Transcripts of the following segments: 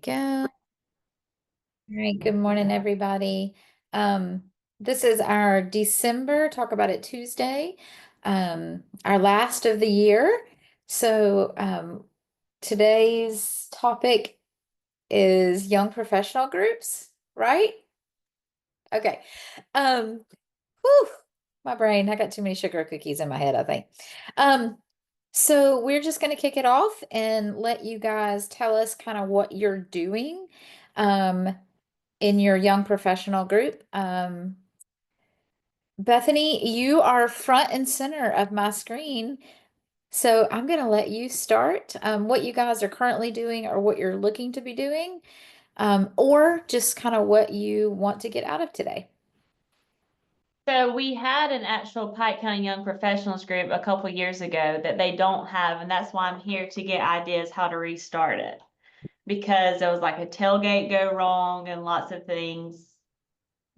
Go. All right, good morning, everybody. This is our December Talk About It Tuesday, our last of the year. So, today's topic is young professional groups, right? Okay. Um, whew, my brain, I got too many sugar cookies in my head, I think. Um, so we're just going to kick it off and let you guys tell us kind of what you're doing. Um, in your young professional group. Bethany, you are front and center of my screen. So I'm going to let you start what you guys are currently doing or what you're looking to be doing, or just kind of what you want to get out of today. So we had an actual Pike County Young Professionals group a couple years ago that they don't have, and that's why I'm here to get ideas how to restart it. Because there was like a tailgate go wrong and lots of things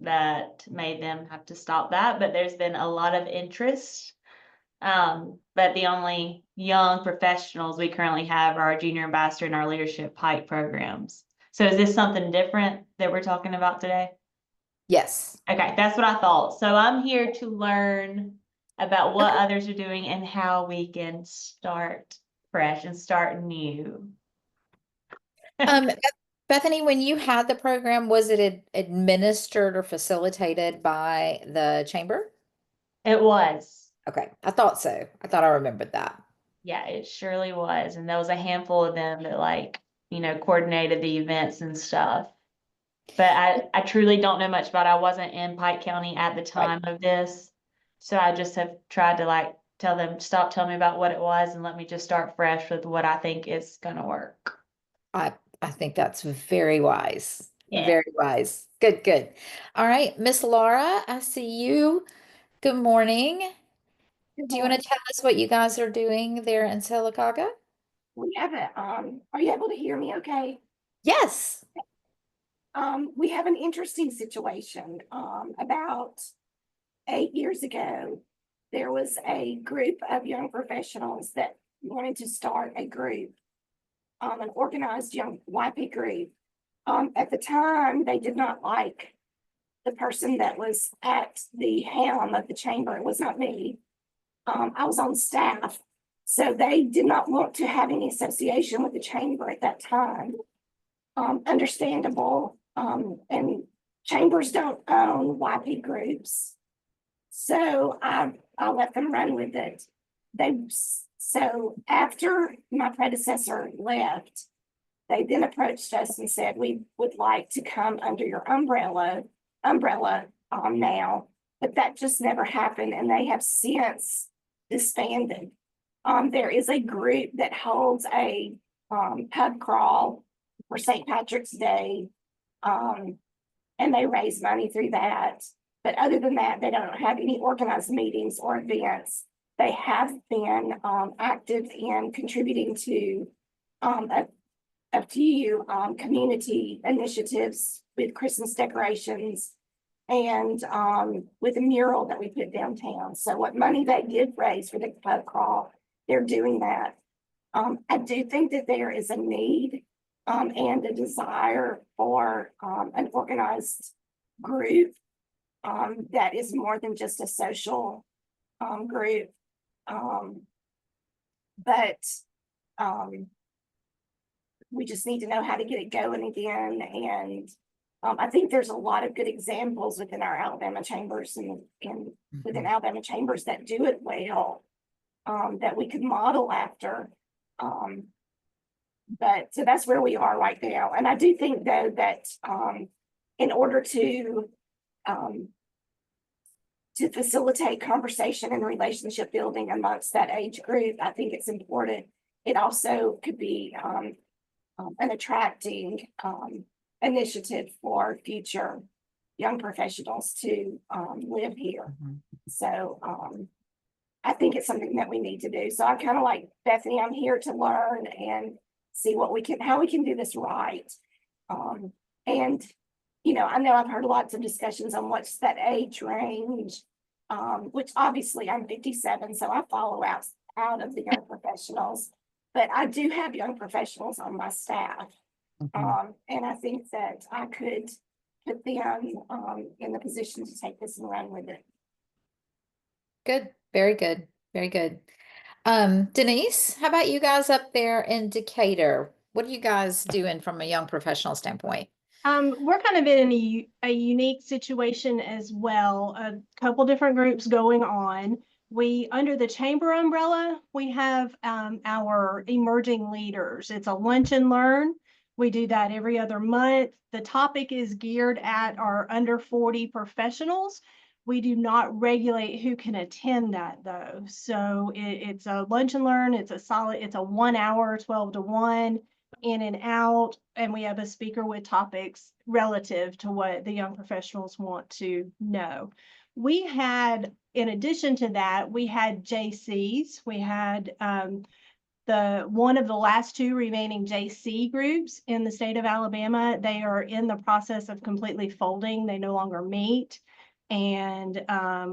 that made them have to stop that. But there's been a lot of interest. But the only young professionals we currently have are our junior ambassador and our leadership Pike programs. So is this something different that we're talking about today? Yes. Okay, that's what I thought. So I'm here to learn about what Okay. others are doing and how we can start fresh and start new. Bethany, when you had the program, was it administered or facilitated by the chamber? It was. Okay, I thought so. I thought I remembered that. Yeah, it surely was. And there was a handful of them that coordinated the events and stuff. But I truly don't know much about it. I wasn't in Pike County at the Right. time of this. So I just have tried to tell them, stop telling me about what it was and let me just start fresh with what I think is gonna work. I think that's very wise. Yeah. Very wise. Good, good. All right, Miss Laura, I see you. Good morning. Good Do you want to morning. tell us what you guys are doing there in Sylacauga? We have are you able to hear me okay? Yes. We have an interesting situation. About 8 years ago, there was a group of young professionals that wanted to start a group, an organized young YP group. At the time, they did not like the person that was at the helm of the chamber. It was not me. I was on staff. So they did not want to have any association with the chamber at that time. Understandable. And chambers don't own YP groups. So I let them run with it. So after my predecessor left, they then approached us and said, we would like to come under your umbrella now, but that just never happened. And they have since disbanded. There is a group that holds a pub crawl for St. Patrick's Day. And they raise money through that. But other than that, they don't have any organized meetings or events. They have been active in contributing to a few community initiatives with Christmas decorations and with a mural that we put downtown. So what money they did raise for the pub crawl, they're doing that. I do think that there is a need and a desire for an organized group that is more than just a social group. But we just need to know how to get it going again. And I think there's a lot of good examples within our Alabama chambers and within Alabama chambers that do it well, that we could model after. But so that's where we are right now. And I do think though that in order to facilitate conversation and relationship building amongst that age group, I think it's important. It also could be an attracting initiative for future young professionals to live here. So I think it's something that we need to do. So I kind of like Bethany, I'm here to learn and see how we can do this right. And I know I've heard lots of discussions on what's that age range, which obviously I'm 57, so I follow out of the young professionals, but I do have young professionals on my staff. Mhm. And I think that I could put them, in the position to take this and run with it. Good, very good, very good. Denise, how about you guys up there in Decatur? What are you guys doing from a young professional standpoint? We're kind of in a unique situation as well. A couple different groups going on. We, under the chamber umbrella, we have our emerging leaders. It's a lunch and learn. We do that every other month. The topic is geared at our under 40 professionals. We do not regulate who can attend that though. So it's a lunch and learn. It's a 1 hour, 12 to 1 in and out, and we have a speaker with topics relative to what the young professionals want to know. We had, in addition to that, we had JCs. We had the one of the last two remaining JC groups in the state of Alabama. They are in the process of completely folding. They no longer meet and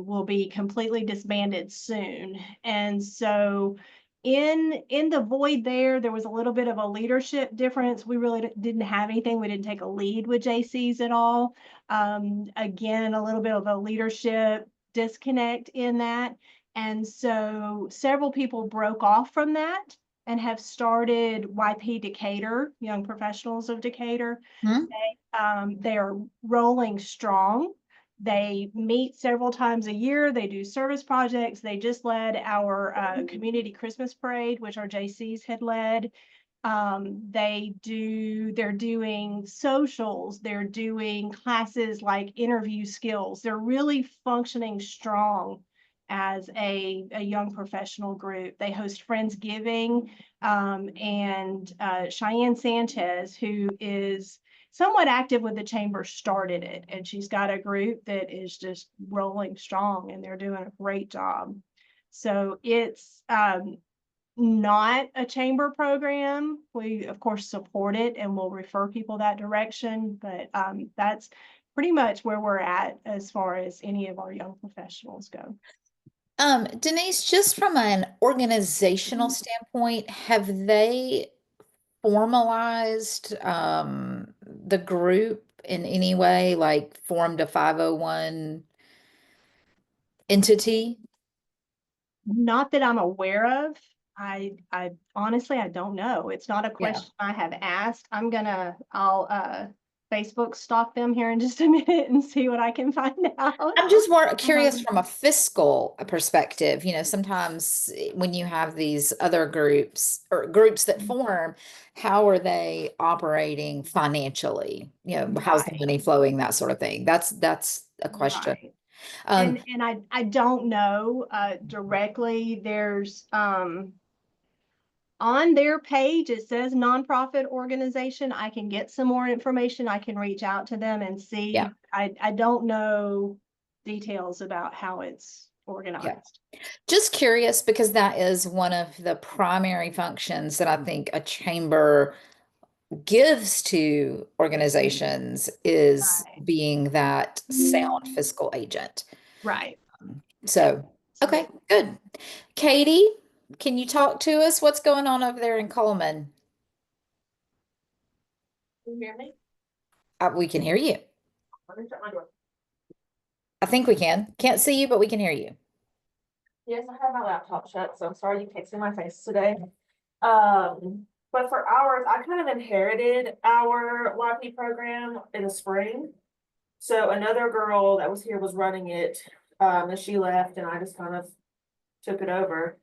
will be completely disbanded soon. And so in the void there was a little bit of a leadership difference. We really didn't have anything. We didn't take a lead with JCs at all. Again, a little bit of a leadership disconnect in that. And so several people broke off from that and have started YP Decatur, Young Professionals of Decatur. Hmm? They are rolling strong. They meet several times a year. They do service projects. They just led our community Christmas parade, which our JCs had led. They're doing socials. They're doing classes like interview skills. They're really functioning strong as a young professional group. They host Friendsgiving, and Cheyenne Sanchez, who is somewhat active with the chamber, started it, and she's got a group that is just rolling strong, and they're doing a great job. So it's not a chamber program. We of course support it and will refer people that direction, but that's pretty much where we're at as far as any of our young professionals go. Denise, just from an organizational standpoint, have they formalized the group in any way, like formed a 501 entity? Not that I'm aware of. I honestly, I don't know. It's not a Yeah. question I have asked. I'll Facebook stalk them here in just a minute and see what I can find out. I'm just more curious from a fiscal perspective. Sometimes when you have these other groups or groups that form, how are they operating financially? How's the Right. money flowing, that sort of thing. That's a question. Right. Um, And I don't know directly. There's on their page, it says nonprofit organization. I can get some more information. I can reach out to them and see. Yeah. I don't know details about how it's organized. Just curious because that is one of the primary functions that I think a chamber gives to organizations is Right. being that sound fiscal agent. Right. So, okay, good. Katie, can you talk to us? What's going on over there in Coleman? Can you hear me? We can hear you. Let me shut my door. I think we can. Can't see you, but we can hear you. Yes, I have my laptop shut, so I'm sorry you can't see my face today. But for ours, I kind of inherited our YP program in the spring. So another girl that was here was running it, and she left and I just kind of took it over.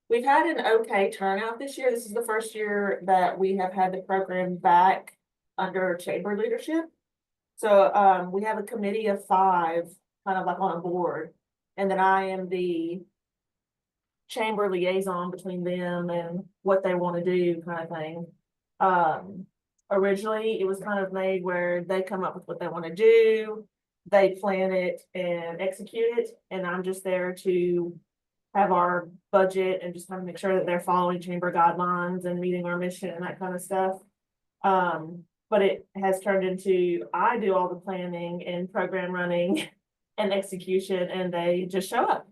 We've had an okay turnout this year. This is the first year that we have had the program back under chamber leadership. So we have a committee of 5, kind of like on a board, and then I am the chamber liaison between them and what they want to do, kind of thing. Originally it was kind of made where they come up with what they want to do, they plan it and execute it, and I'm just there to have our budget and just kind of make sure that they're following chamber guidelines and meeting our mission and that kind of stuff. But it has turned into, I do all the planning and program running and execution, and they just show up.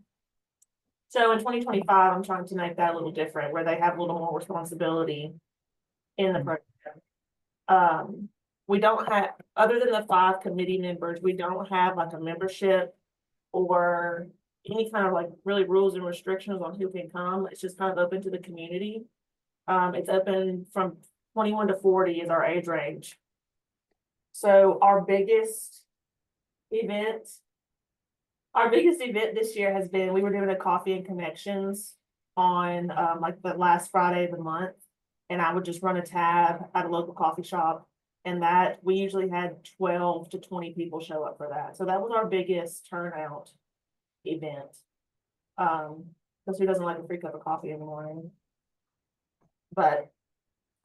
So in 2025, I'm trying to make that a little different, where they have a little more responsibility in the program. We don't have, other than the 5 committee members, we don't have like a membership or any kind of like really rules and restrictions on who can come. It's just kind of open to the community. It's open from 21 to 40 is our age range. So our biggest event this year has been, we were doing a coffee and connections on like the last Friday of the month. And I would just run a tab at a local coffee shop. And that we usually had 12 to 20 people show up for that. So that was our biggest turnout event. Because who doesn't like a free cup of coffee in the morning? But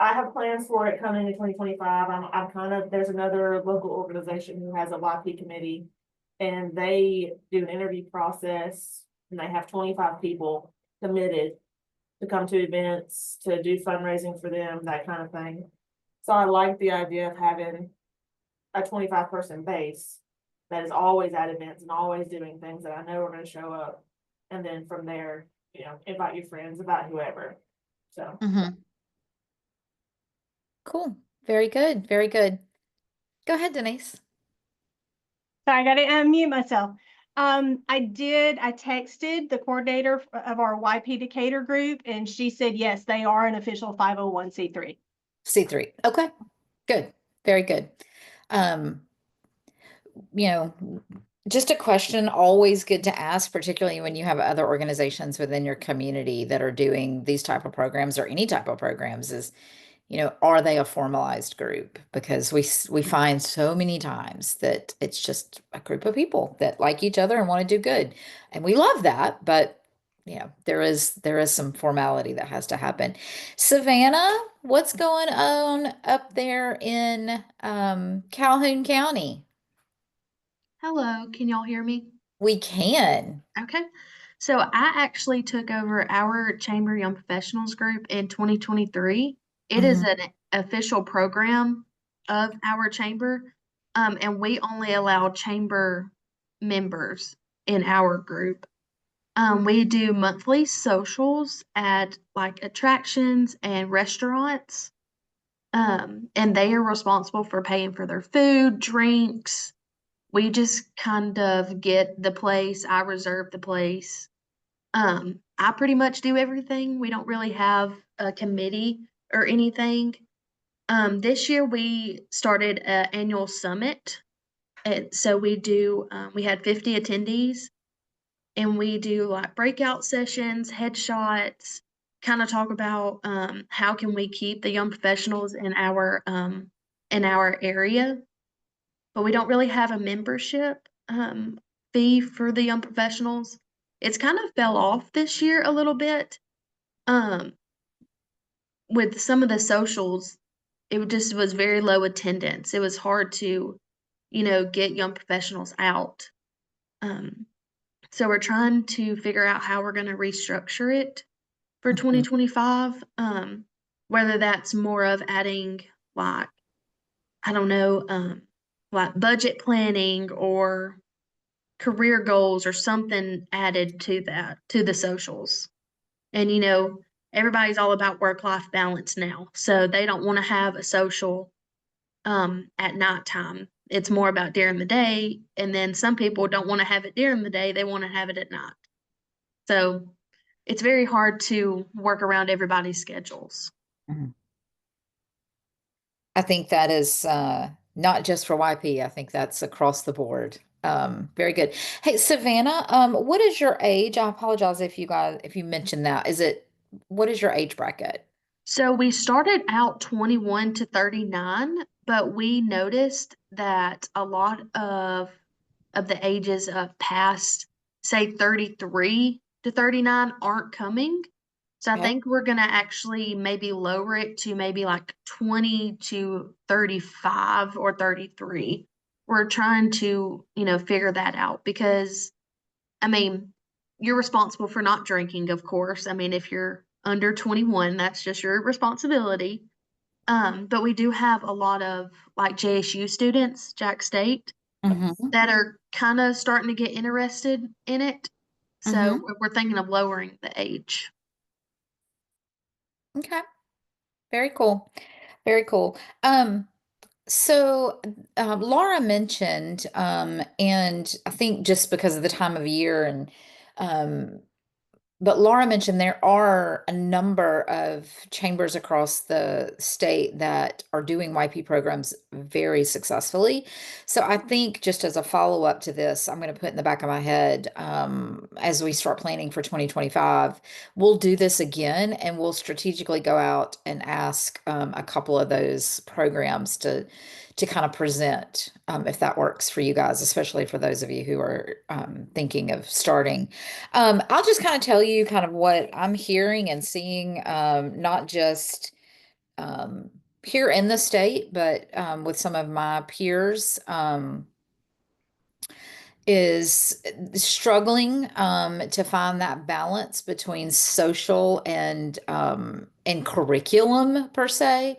I have plans for it coming in 2025. I'm kind of, there's another local organization who has a YP committee. And they do an interview process and they have 25 people committed to come to events, to do fundraising for them, that kind of thing. So I like the idea of having a 25-person base that is always at events and always doing things that I know are going to show up. And then from there, invite your friends, invite whoever. So. Mm-hmm. Cool. Very good. Very good. Go ahead, Denise. Sorry, I gotta unmute myself. I texted the coordinator of our YP Decatur group and she said, yes, they are an official 501c3. C3. Okay. Good. Very good. Just a question, always good to ask, particularly when you have other organizations within your community that are doing these type of programs or any type of programs is, are they a formalized group? Because we find so many times that it's just a group of people that like each other and want to do good. And we love that, but there is some formality that has to happen. Savannah, what's going on up there in Calhoun County? Hello, can y'all hear me? We can. Okay. So I actually took over our Chamber Young Professionals group in 2023. It is an official program of our chamber, and we only allow chamber members in our group. We do monthly socials at like attractions and restaurants, and they are responsible for paying for their food, drinks. We just kind of get the place. I reserve the place. I pretty much do everything. We don't really have a committee or anything. This year we started an annual summit. So we had 50 attendees and we do like breakout sessions, headshots, kind of talk about how can we keep the young professionals in our area. But we don't really have a membership fee for the young professionals. It's kind of fell off this year a little bit. With some of the socials, it just was very low attendance. It was hard to, get young professionals out. So we're trying to figure out how we're going to restructure it for 2025. Whether that's more of adding like, I don't know, like budget planning or career goals or something added to that, to the socials. And, everybody's all about work-life balance now. So they don't want to have a social at nighttime. It's more about during the day. And then some people don't want to have it during the day. They want to have it at night. So it's very hard to work around everybody's schedules. I think that is not just for YP. I think that's across the board. Very good. Hey, Savannah, what is your age? I apologize if you mentioned that. What is your age bracket? So we started out 21 to 39, but we noticed that a lot of the ages of past, say 33 to 39 aren't coming. So I Okay. think we're gonna actually maybe lower it to maybe like 20 to 35 or 33. We're trying to, figure that out because, I mean, you're responsible for not drinking, of course. I mean, if you're under 21, that's just your responsibility. But we do have a lot of like JSU students, Jack State, that are kind of starting to get interested in it. So we're thinking of lowering the age. Okay. Very cool. Very cool. So Laura mentioned, and I think just because of the time of year and um, but Laura mentioned there are a number of chambers across the state that are doing YP programs very successfully. So I think just as a follow-up to this, I'm going to put in the back of my head, as we start planning for 2025, we'll do this again and we'll strategically go out and ask a couple of those programs to kind of present, if that works for you guys, especially for those of you who are thinking of starting. I'll just kind of tell you kind of what I'm hearing and seeing, not just here in the state, but with some of my peers. Is struggling to find that balance between social and curriculum per se.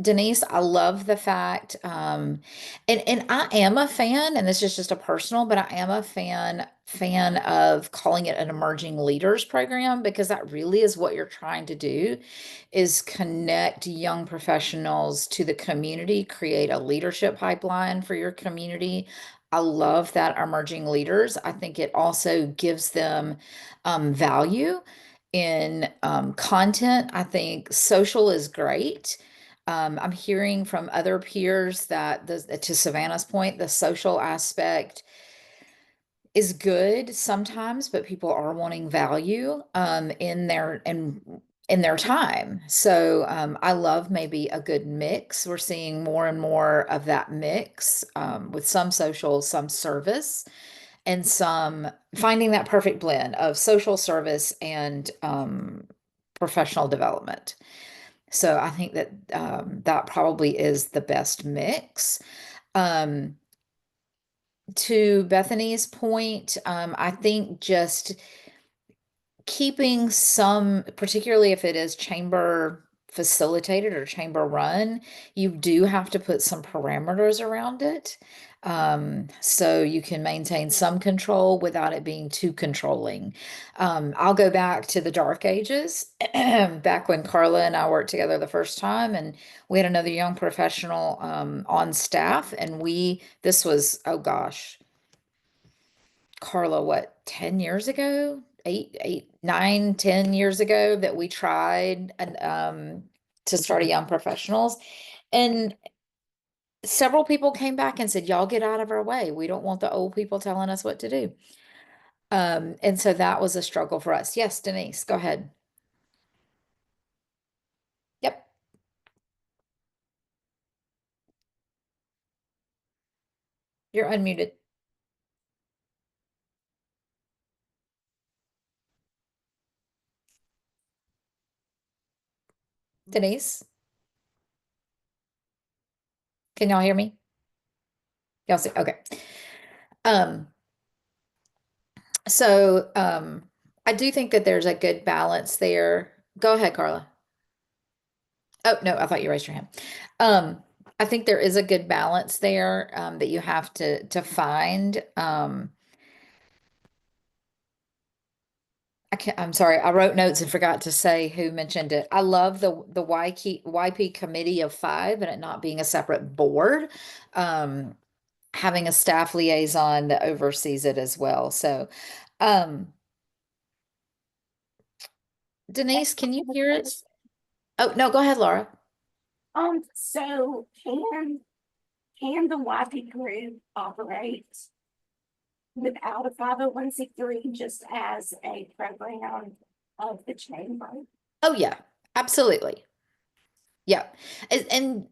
Denise, I love the fact, and I am a fan, and this is just a personal, but I am a fan of calling it an emerging leaders program, because that really is what you're trying to do, is connect young professionals to the community, create a leadership pipeline for your community. I love that emerging leaders. I think it also gives them value in content. I think social is great. I'm hearing from other peers that to Savannah's point, the social aspect is good sometimes, but people are wanting value in their time. So I love maybe a good mix. We're seeing more and more of that mix, with some social, some service, and some finding that perfect blend of social service and professional development. So I think that that probably is the best mix. Um, to Bethany's point, I think just keeping some, particularly if it is chamber facilitated or chamber run, you do have to put some parameters around it. So you can maintain some control without it being too controlling. I'll go back to the dark ages, back when Carla and I worked together the first time, and we had another young professional on staff, and this was, oh gosh, Carla, what, 10 years ago? 9, 10 years ago that we tried to start a young professionals. And several people came back and said, y'all get out of our way. We don't want the old people telling us what to do. And so that was a struggle for us. Yes, Denise, go ahead. Yep. You're unmuted. Denise, can y'all hear me? Y'all see? Okay. Um, so I do think that there's a good balance there. Go ahead, Carla. Oh, no, I thought you raised your hand. I think there is a good balance there, that you have to find. I'm sorry, I wrote notes and forgot to say who mentioned it. I love the YP committee of 5 and it not being a separate board. Having a staff liaison that oversees it as well. So, Denise, can you hear us? Oh, no, go ahead, Laura. So can the YP group operate without a 501c3 just as a program of the chamber? Oh, yeah, absolutely. Yeah. And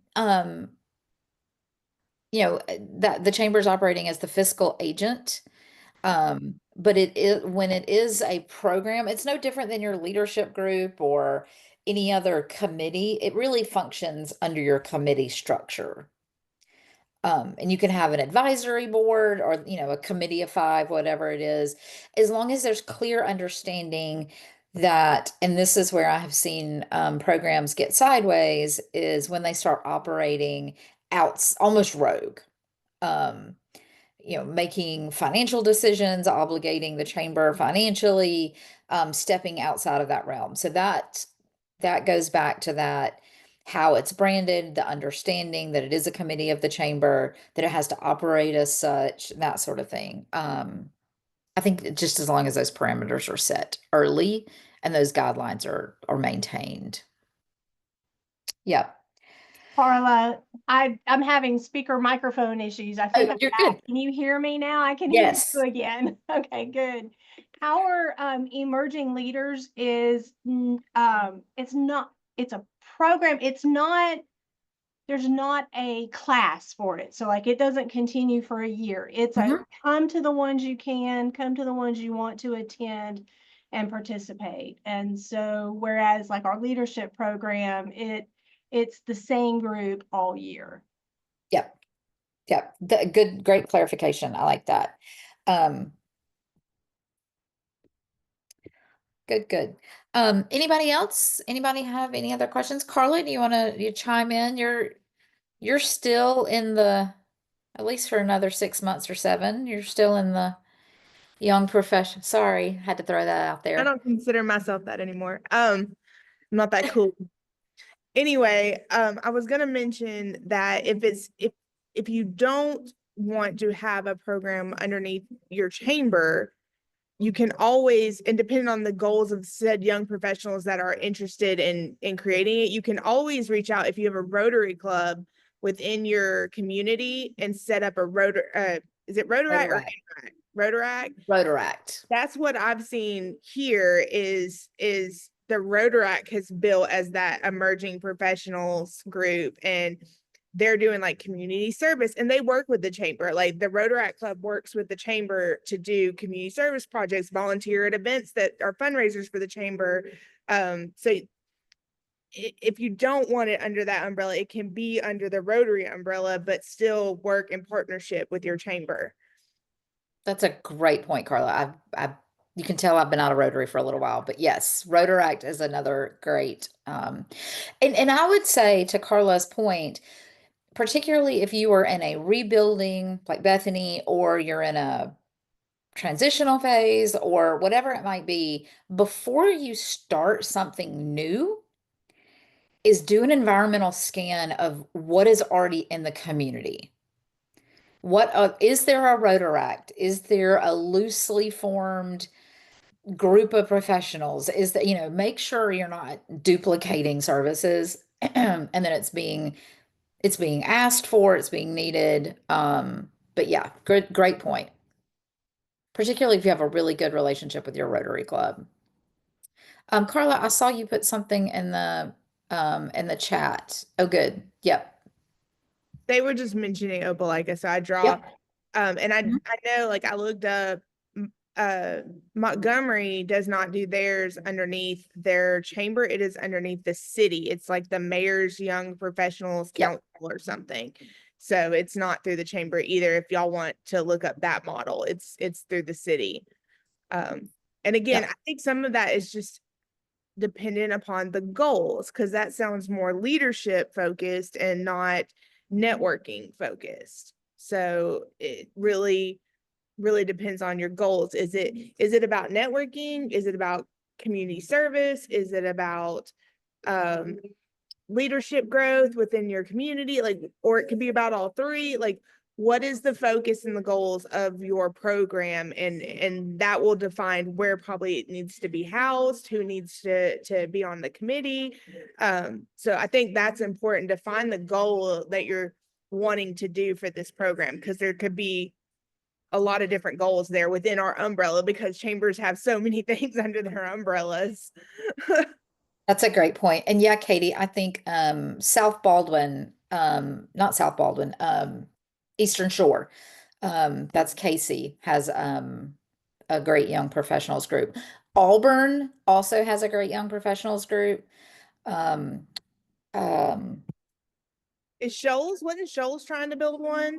that the chamber is operating as the fiscal agent. But when it is a program, it's no different than your leadership group or any other committee. It really functions under your committee structure. And you can have an advisory board or, a committee of 5, whatever it is, as long as there's clear understanding that, and this is where I have seen programs get sideways, is when they start operating out almost rogue. Making financial decisions, obligating the chamber financially, stepping outside of that realm. So that goes back to that how it's branded, the understanding that it is a committee of the chamber, that it has to operate as such, that sort of thing. I think just as long as those parameters are set early and those guidelines are maintained. Yep. Carla, I'm having speaker microphone issues. I think Oh, I'm you're back. good. Can you hear me now? I can hear Yes. you again. Okay, good. Our emerging leaders is it's a program. There's not a class for it. So like it doesn't continue for a year. It's a Mhm. come to the ones you can, come to the ones you want to attend and participate. And so whereas like our leadership program, it's the same group all year. Yep. Yep. Great clarification. I like that. Good. Anybody else? Anybody have any other questions? Carla, do you want to chime in? You're still in the, at least for another 6 months or 7, you're still in the young profession. Sorry, had to throw that out I there. don't consider myself that anymore. I'm not that cool. Anyway, I was gonna mention that if you don't want to have a program underneath your chamber, you can always, and depending on the goals of said young professionals that are interested in creating it, you can always reach out if you have a Rotary Club within your community and set up a is it Rotaract or Interact? Rotaract? Rotaract. That's what I've seen here is the Rotaract has built as that emerging professionals group, and they're doing like community service, and they work with the chamber. Like the Rotaract Club works with the chamber to do community service projects, volunteer at events that are fundraisers for the chamber. So if you don't want it under that umbrella, it can be under the Rotary umbrella, but still work in partnership with your chamber. That's a great point, Carla. You can tell I've been out of Rotary for a little while, but yes, Rotaract is another great, and I would say to Carla's point, particularly if you are in a rebuilding like Bethany, or you're in a transitional phase or whatever it might be, before you start something new, is do an environmental scan of what is already in the community. What is there a Rotaract? Is there a loosely formed group of professionals? Is that, make sure you're not duplicating services and then it's being asked for, it's being needed. But yeah, great point. Particularly if you have a really good relationship with your Rotary Club. Carla, I saw you put something in the chat. Oh, good. Yep. They were just mentioning Opelika, so I dropped. And I know, like, I looked up, Montgomery does not do theirs underneath their chamber. It is underneath the city. It's like the mayor's young professionals council or something. So it's not through the chamber either. If y'all want to look up that model, it's through the city. And again, I think some of that is just dependent upon the goals, because that sounds more leadership focused and not networking focused. So it really depends on your goals. Is it about networking? Is it about community service? Is it about leadership growth within your community? Like, or it could be about all three. Like, what is the focus and the goals of your program? And that will define where probably it needs to be housed, who needs to be on the committee. So I think that's important to find the goal that you're wanting to do for this program, because there could be a lot of different goals there within our umbrella, because chambers have so many things under their umbrellas. That's a great point. And yeah, Katie, I think South Baldwin, not South Baldwin, Eastern Shore, that's Casey, has a great young professionals group. Auburn also has a great young professionals group. Is Shoals, wasn't Shoals trying to build one?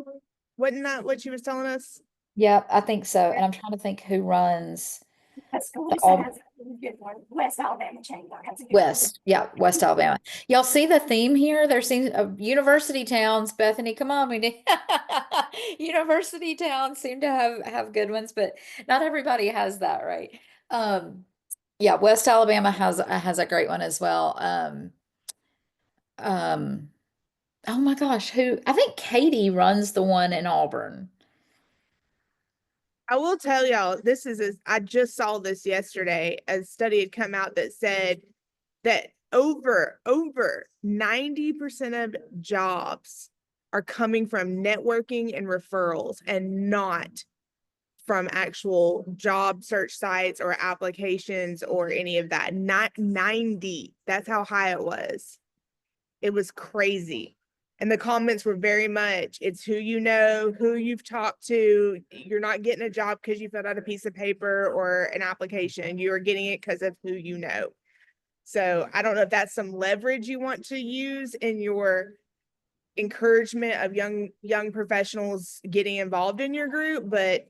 Wasn't that what she was telling us? Yeah, I think so. And I'm trying to think who runs Tuscaloosa has a good one. West Alabama Chamber has a good one. West Alabama. Y'all see the theme here? There seems university towns. Bethany, come on, we need university towns seem to have good ones, but not everybody has that, right? Yeah, West Alabama has a great one as well. oh my gosh, I think Katie runs the one in Auburn. I will tell y'all, I just saw this yesterday. A study had come out that said that over 90% of jobs are coming from networking and referrals and not from actual job search sites or applications or any of that. Not 90. That's how high it was. It was crazy. And the comments were very much, it's who you know, who you've talked to. You're not getting a job because you filled out a piece of paper or an application. You are getting it because of who you know. So I don't know if that's some leverage you want to use in your encouragement of young professionals getting involved in your group, but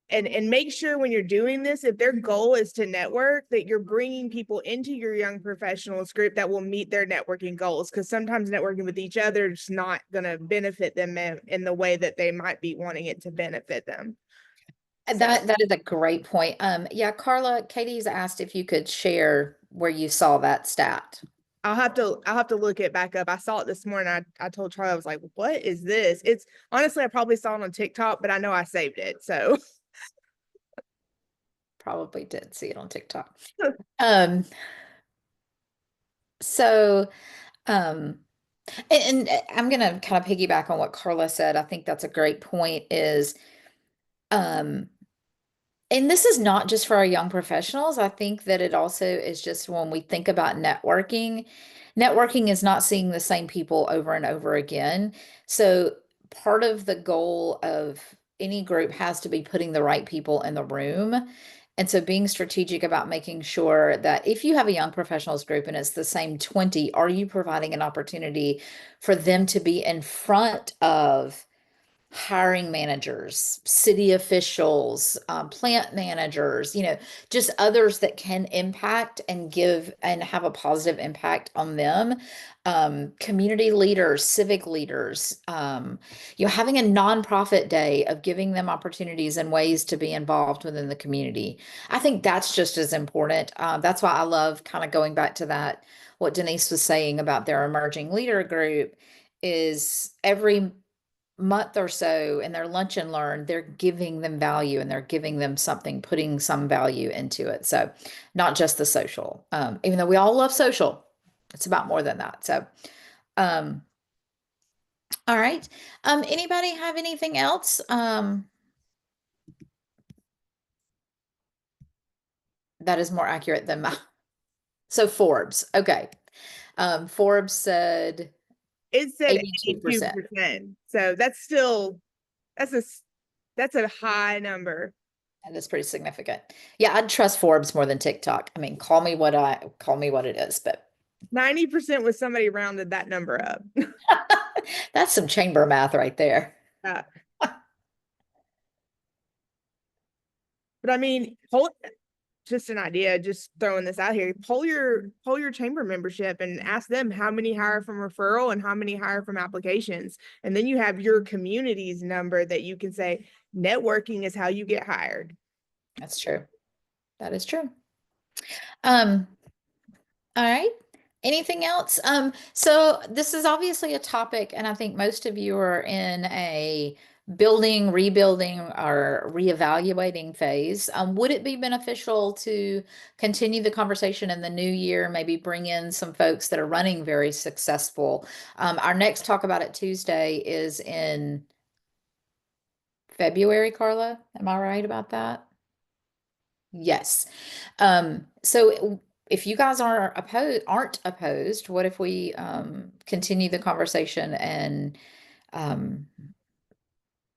and make sure when you're doing this, if their goal is to network, that you're bringing people into your young professionals group that will meet their networking goals. Because sometimes networking with each other is not going to benefit them in the way that they might be wanting it to benefit them. That is a great point. Yeah, Carla, Katie's asked if you could share where you saw that stat. I'll have to look it back up. I saw it this morning. I told Charlie, I was like, what is this? It's honestly, I probably saw it on TikTok, but I know I saved it. So Probably did see it on TikTok. Um, so, and I'm gonna kind of piggyback on what Carla said. I think that's a great point is, and this is not just for our young professionals. I think that it also is just when we think about networking is not seeing the same people over and over again. So part of the goal of any group has to be putting the right people in the room. And so being strategic about making sure that if you have a young professionals group and it's the same 20, are you providing an opportunity for them to be in front of hiring managers, city officials, plant managers, just others that can impact and give and have a positive impact on them. Community leaders, civic leaders, having a nonprofit day of giving them opportunities and ways to be involved within the community. I think that's just as important. That's why I love kind of going back to that, what Denise was saying about their emerging leader group is every month or so in their lunch and learn, they're giving them value and they're giving them something, putting some value into it. So not just the social, even though we all love social, it's about more than that. So, all right. Anybody have anything else? That is more accurate than my, so Forbes. Okay. Forbes said, it said 82%. 82%. So that's a high number. And that's pretty significant. Yeah, I'd trust Forbes more than TikTok. I mean, call me what it is, but 90% was somebody rounded that number up. that's some chamber math right there. But I mean, just an idea, just throwing this out here. Poll your chamber membership and ask them how many hire from referral and how many hire from applications. And then you have your community's number that you can say networking is how you get hired. That's true. That is true. All right. Anything else? So this is obviously a topic, and I think most of you are in a building, rebuilding, or reevaluating phase. Would it be beneficial to continue the conversation in the new year, maybe bring in some folks that are running very successful? Our next Talk About It Tuesday is in February, Carla. Am I right about that? Yes. So if you guys aren't opposed, what if we continue the conversation and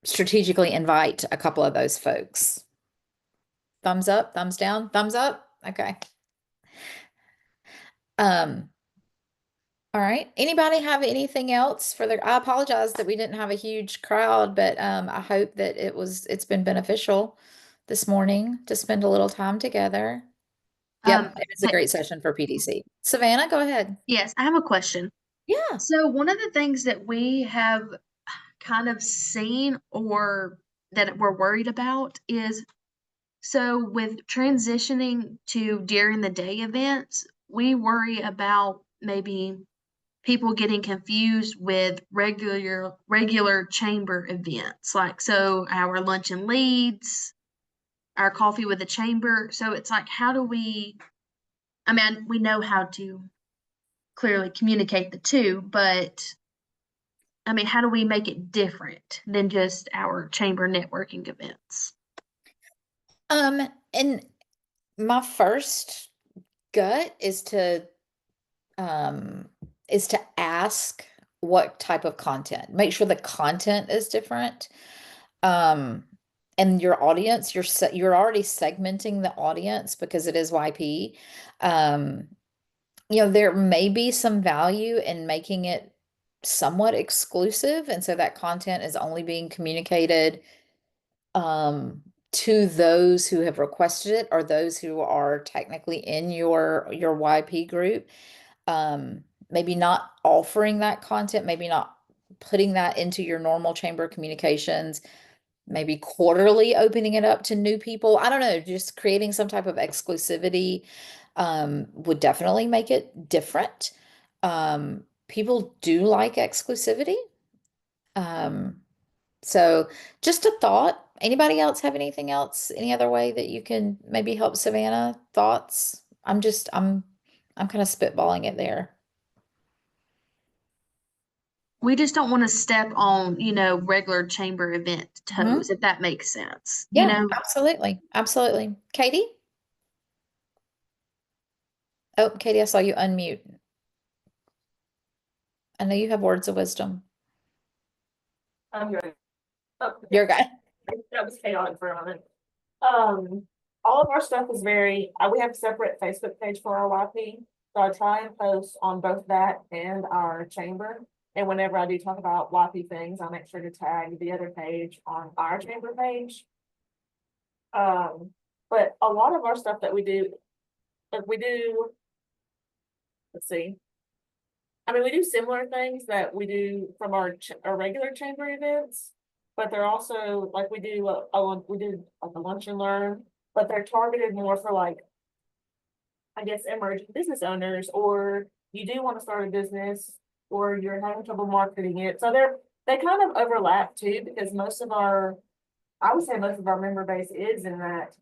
strategically invite a couple of those folks? Thumbs up, thumbs down, thumbs up. Okay. All right. Anybody have anything else for I apologize that we didn't have a huge crowd, but I hope that it's been beneficial this morning to spend a little time together. Yep, it's a great session for PDC. Savannah, go ahead. Yes, I have a question. Yeah. So one of the things that we have kind of seen or that we're worried about is, so with transitioning to during the day events, we worry about maybe people getting confused with regular chamber events. Like, so our lunch and leads, our coffee with the chamber. So it's like, how do we, I mean, we know how to clearly communicate the two, but I mean, how do we make it different than just our chamber networking events? And my first gut is to ask what type of content. Make sure the content is different. And your audience, you're already segmenting the audience because it is YP. There may be some value in making it somewhat exclusive, and so that content is only being communicated to those who have requested it or those who are technically in your YP group. Maybe not offering that content, maybe not putting that into your normal chamber communications, maybe quarterly opening it up to new people. I don't know, just creating some type of exclusivity would definitely make it different. People do like exclusivity. So just a thought. Anybody else have anything else? Any other way that you can maybe help Savannah? Thoughts? I'm kind of spitballing it there. We just don't want to step on, regular chamber event toes, if that makes sense. Yeah, absolutely. Absolutely. Katie? Oh, Katie, I saw you unmute. I know you have words of wisdom. You're. Oh, You're good. that was chaotic for a moment. All of our stuff is we have a separate Facebook page for our YP. So I try and post on both that and our chamber. And whenever I do talk about YP things, I make sure to tag the other page on our chamber page. But a lot of our stuff that we do, let's see. I mean, we do similar things that we do from our regular chamber events, but they're also like we do like a lunch and learn, but they're targeted more for like, I guess, emerging business owners, or you do want to start a business, or you're having trouble marketing it. So they kind of overlap too, because I would say most of our member base is in that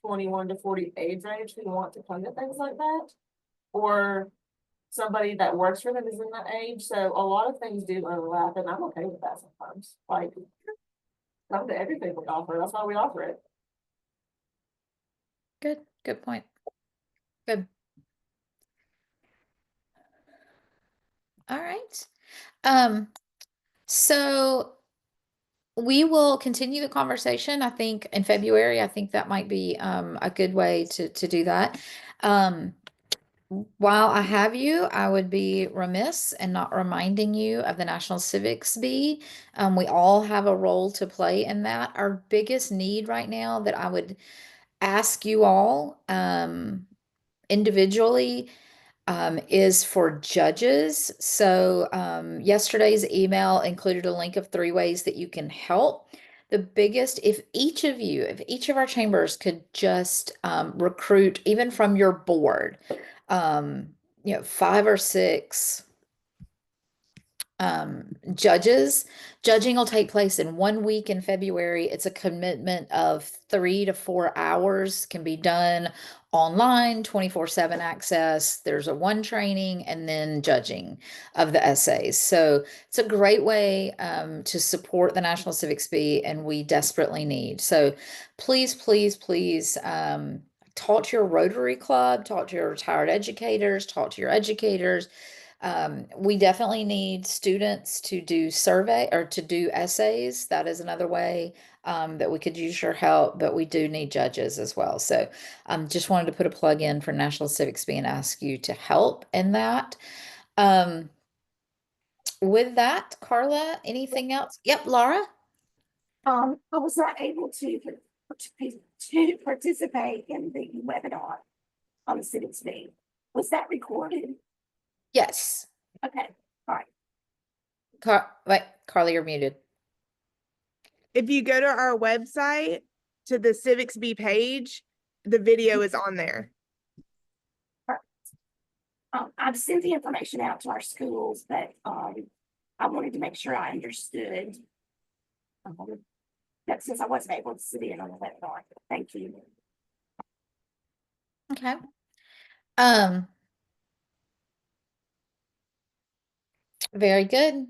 21 to 40 age range who want to play with things like that, or somebody that works for them is in that age. So a lot of things do overlap, and I'm okay with that sometimes. Like, come to everything we offer. That's why we offer it. Good point. Good. All right. So we will continue the conversation, I think, in February. I think that might be a good way to do that. While I have you, I would be remiss in not reminding you of the National Civics Bee. We all have a role to play in that. Our biggest need right now that I would ask you all individually is for judges. So yesterday's email included a link of 3 ways that you can help. The biggest, if each of our chambers could just recruit, even from your board, 5 or 6 judges. Judging will take place in 1 week in February. It's a commitment of 3 to 4 hours, can be done online, 24/7 access. There's a 1 training and then judging of the essays. So it's a great way to support the National Civics Bee, and we desperately need. So please, please, please talk to your Rotary Club, talk to your retired educators, talk to your educators. We definitely need students to do survey or to do essays. That is another way that we could use your help, but we do need judges as well. So just wanted to put a plug in for National Civics Bee and ask you to help in that. With that, Carla, anything else? Yep, Laura? I was not able to participate in the webinar on the Civics Bee. Was that recorded? Yes. Okay, all right. Wait, Carla, you're muted. If you go to our website, to the Civics Bee page, the video is on there. I've sent the information out to our schools, but, I wanted to make sure I understood. That since I wasn't able to sit in on the webinar, thank you. Okay. Um, very good.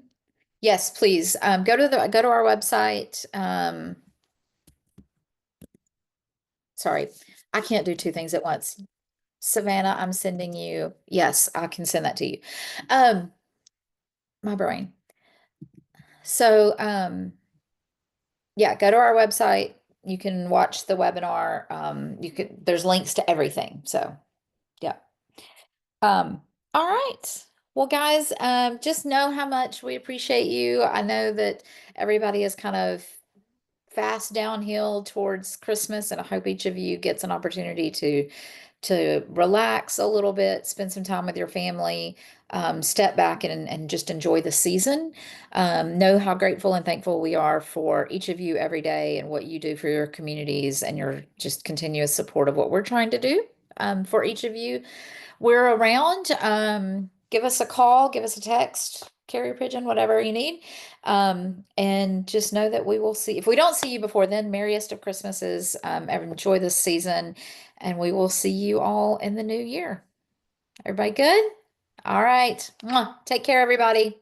Yes, please. Go to our website. Sorry, I can't do two things at once. Savannah, I'm sending you. Yes, I can send that to you. My brain. So, yeah, go to our website. You can watch the webinar. There's links to everything. So, yeah. All right. Well, guys, just know how much we appreciate you. I know that everybody is kind of fast downhill towards Christmas, and I hope each of you gets an opportunity to relax a little bit, spend some time with your family, step back and just enjoy the season. Know how grateful and thankful we are for each of you every day and what you do for your communities and your just continuous support of what we're trying to do for each of you. We're around. Give us a call, give us a text, carrier pigeon, whatever you need. And just know that we will see. If we don't see you before then, merriest of Christmases. Enjoy this season, and we will see you all in the new year. Everybody good? All right. Mwah. Take care, everybody.